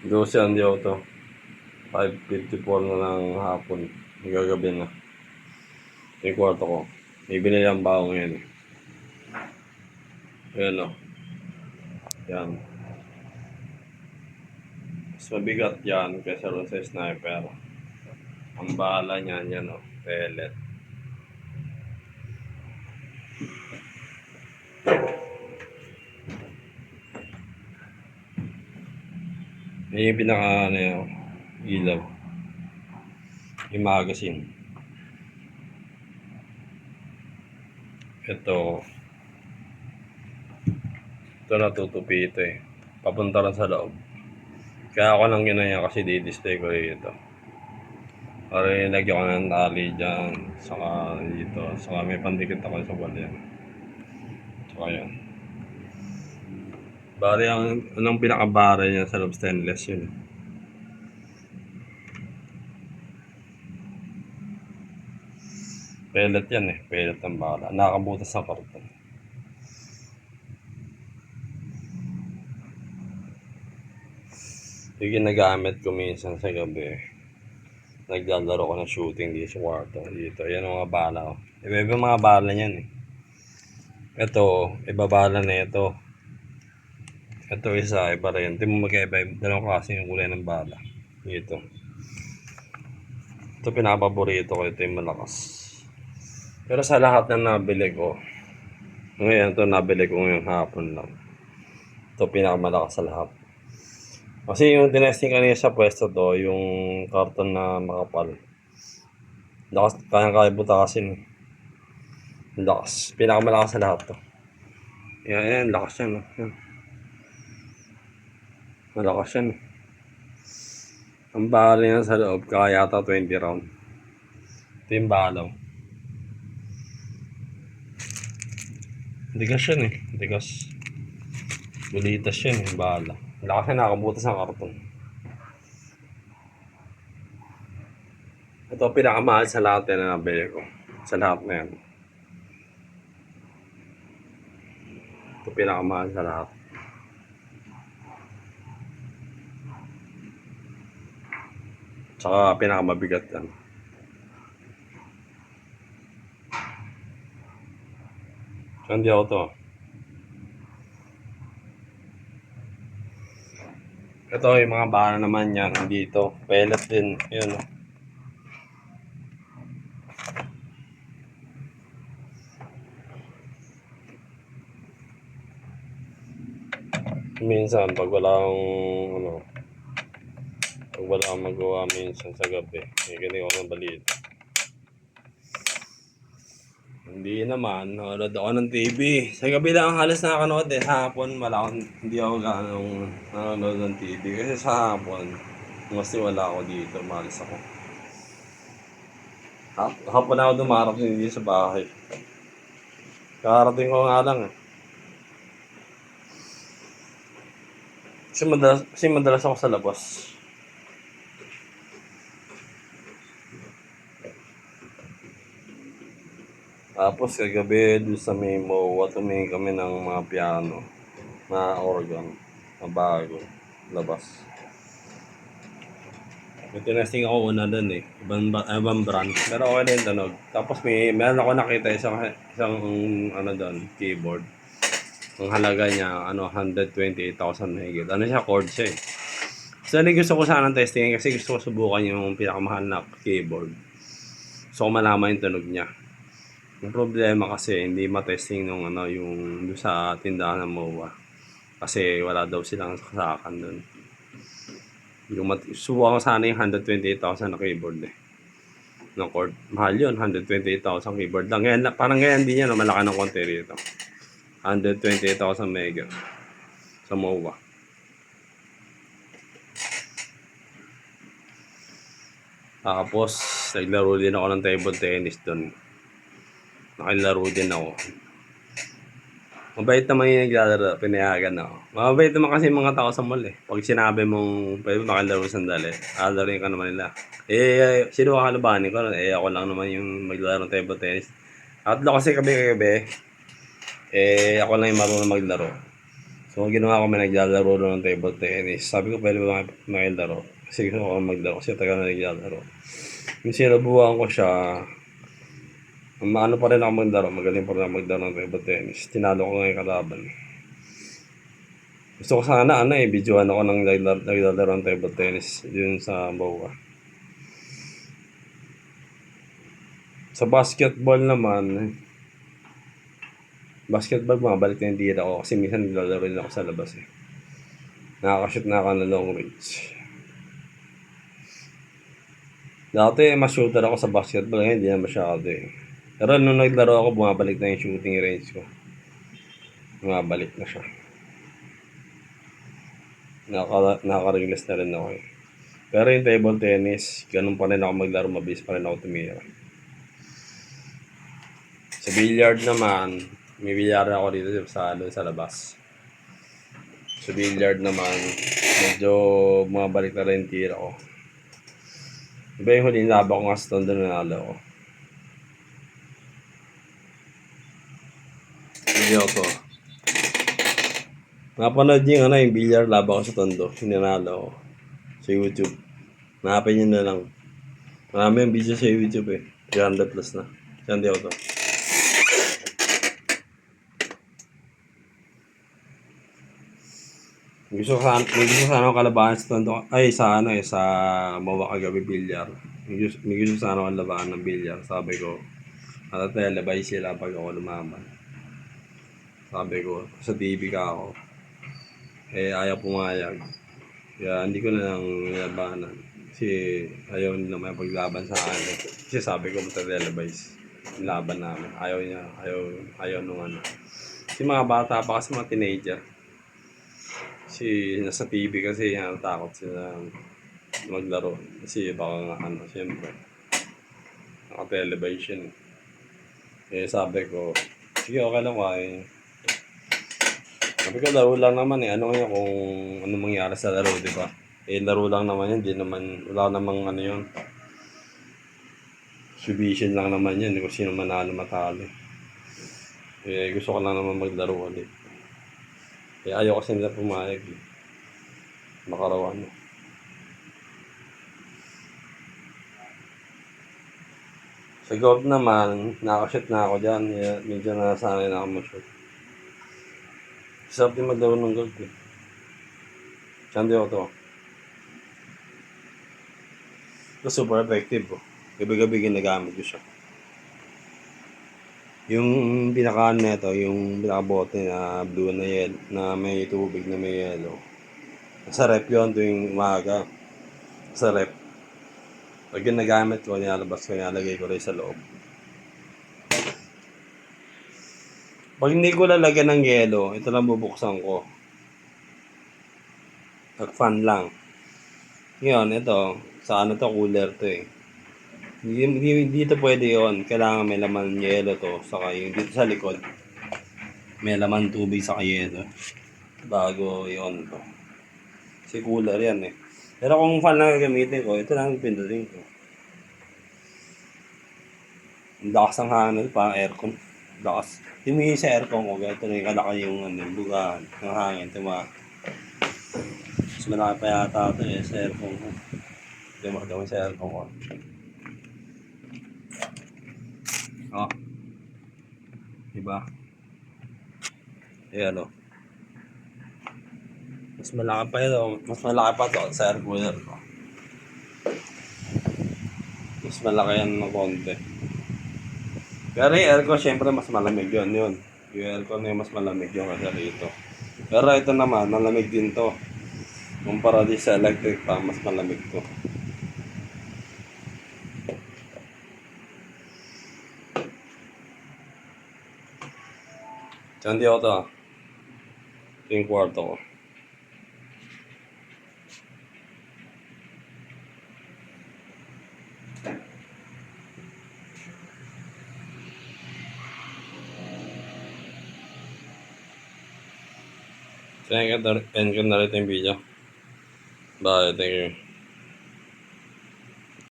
12 ang diyo to. 5:54 na ng hapon. Gagabi na. Yung kwarto ko. Bibili lang ba ako ngayon eh. Ayan o. Yan. Mas mabigat yan kaysa ron sa sniper. Ang bala niyan yan o. Pellet. Yan yung pinaka ano yun. Ilaw. Yung magazine. Ito natutupi ito eh. Papunta rin sa loob. Kaya ako lang ginaya kasi di-display ko ito. Para nilagyan ko ng tali dyan. Saka dito. Saka may pandikit ako sa wall yan. Saka yan. Bari anong pinakabara niya sa loob stainless yun. Pellet yan eh. Pellet ang bala. Nakabutas sa karton. Yung ginagamit ko minsan sa gabi. Naglalaro ko ng shooting dito sa kwarto. Dito. Yan ang mga bala ko. Iba-iba mga bala niyan eh. Ito. Iba bala na ito. Ito isa. Iba rin. Hindi mo magkaiba. Dalawang klase yung kulay ng bala. Dito. Ito pinapaborito ko. Ito yung malakas. Pero sa lahat na nabili ko. Ngayon ito nabili ko ngayong hapon lang. Ito pinakamalakas sa lahat. Kasi yung tinesting kanina sa pwesto to, yung karton na makapal. Lakas, kaya butakasin. Lakas. Pinakamalakas sa lahat to. Yan, lakas yan. Yan. Malakas yan. Ang bala yan sa loob, kaya yata 20 round. Ito yung balaw. Tigas yan eh. Tigas. Bulitas yan yung bala. Lakas na nakabutas ng karton. Ito pinakamahal sa lahat yan na nabili ko. Sa lahat na yan. Ito pinakamahal sa lahat. Tsaka pinakamabigat yan. So, hindi ako to. Ito yung mga bala naman yan. Dito. Pellet din. Yun. Minsan pag wala akong magawa minsan sa gabi, may ganito ako ng balita. Hindi naman, nanonood ako ng TV. Sa gabi lang halos nakakanood eh. Hapon hindi ako ganong nanonood ng TV. Kasi sa hapon, mas wala ako dito, malis ako. Hapon ako dumarap hindi sa bahay. Kakarating ko nga lang eh. Kasi madalas ako sa labas. Tapos kagabi doon sa may MOA, tumingin kami ng mga piano na organ na bago, labas. May tinesting ako una doon eh, ibang brand, pero okay na yung tunog. Tapos meron ako nakita isang doon, keyboard. Ang halaga niya 128,000 higit. Ano siya, chord siya eh. So gusto ko sanang testingin kasi gusto ko subukan yung pinakamahal na keyboard. So malaman yung tunog niya. Yung problema kasi hindi matesting nung yung sa tindahan ng MOA. Kasi wala daw silang sasakan doon. Subukan ko sana yung 128,000 na keyboard eh. ng chord. Mahal yun, 128,000 keyboard lang. Ngayon, parang ngayon din yan, no? Malaki ng konti rito. 128,000 mega sa MOA. Tapos, naglaro din ako ng table tennis doon. Nakilaro din ako. Mabait naman yung naglalaro, pinayagan ako. Mabait naman kasi mga tao sa mall eh. Pag sinabi mong pwede makilaro sandali, alaroin ka naman nila. Sino kakalabanin ko? Ako lang naman yung maglaro ng table tennis. Tatlo kasi kami kagabi. Ako lang yung marunong maglaro. So, ang ginawa ko, may naglalaro doon ng table tennis. Sabi ko, pwede ba makilaro? Kasi gusto ko maglaro kasi tagal na naglalaro. Yung sinubukan ko siya, maano pa rin ako maglaro, magaling pa rin ako maglaro ng table tennis. Tinalo ko nga yung kalaban. Gusto ko sana, videoan ako ng naglalaro ng table tennis yun sa MOA. Sa basketball naman, bumabalik na yung tira ko kasi minsan naglalaro rin ako sa labas eh. Nakakashoot na ako ng long range. Dati mas shooter ako sa basketball, ngayon hindi na masyado eh. Pero nung naglaro ako, bumabalik na yung shooting range ko. Bumabalik na siya. Nakaka-release na rin ako eh. Pero yung table tennis, ganun pa rin ako maglaro, mabilis pa rin ako tumira. Sa billiard naman, may billiard ako dito sa labas. Sa billiard naman, medyo bumabalik na rin yung tira ko. Iba yung huling laban ko nga sa Tondo, nanalo ko. Video ko. Napanood yung yung billiard laban ko sa Tondo, nanalo ko. Sa YouTube. Hanapin nyo na lang. Marami yung video sa YouTube eh. 300 plus na. Saan di ako to? May gusto sana ako kalabahan sa Tondo. Ay, sa MOA kagabi bilyar. May gusto sana ako kalabahan ng bilyar. Sabi ko, labay sila pag ako lumaban. Sabi ko, sa TV ka ako. Eh, ayaw pumayag. Kaya hindi ko na lang nilabanan. Kasi ayaw nila may paglaban sa akin. Kasi sabi ko, matatelevice yung laban namin. Ayaw nung ano. Kasi mga bata pa kasi mga teenager. Kasi nasa TV kasi takot sila maglaro. Kasi baka nga siyempre. Naka-television. Eh sabi ko, sige okay lang kaya. Sabi ko, laro lang naman eh. Ano kaya kung ano mangyari sa laro, di ba? Eh, laro lang naman yun. Wala namang yun. Exhibition lang naman yun. Kung sino manalo matalo. Eh, gusto ko lang naman maglaro ulit. Eh, ayaw kasi nila pumayag eh. Makarawan. Sa golf naman, nakashoot na ako dyan. Medyo nasanay na ako mag-shoot. Sarap din maglaro ng golf eh. Saan di ako to? Ito super effective oh. Gabi-gabi ginagamit ko siya. Yung pinaka neto, yung pinaka-bote na blue na yellow, na may tubig na may yellow. Sa rep yun tuwing umaga. Sa rep. Pag ginagamit ko, nilalabas ko, nilalagay ko rin sa loob. Pag hindi ko lalagyan ng yelo, ito lang bubuksan ko. Nag-fan lang. Ngayon, ito, sa to, cooler to eh. Dito pwede yon. Kailangan may laman yelo to. Saka yung dito sa likod, may laman tubig sa yelo. Bago yon to. Kasi cooler yan eh. Pero kung fan lang gagamitin ko, ito lang pindutin ko. Ang lakas ng hangin, parang aircon. Lakas. Tumingin sa aircon ko, ito na yung kalaki yung bugaan ng hangin. Mas malaki pa yata ito eh, sa aircon ko. Ito yung makagawin sa aircon ko. Oh. Diba? Ayan o. Mas malaki pa ito. Mas malaki pa ito sa air cooler ko. Mas malaki yan ng konti. Pero yung aircon, syempre mas malamig yun. Yung aircon yung mas malamig yun kasi rito. Pero ito naman, malamig din to. Kumpara di sa electric pa, mas malamig to. Diyan di ako to. Ito yung kwarto ko. Thank you na rin yung video. Bye, thank you.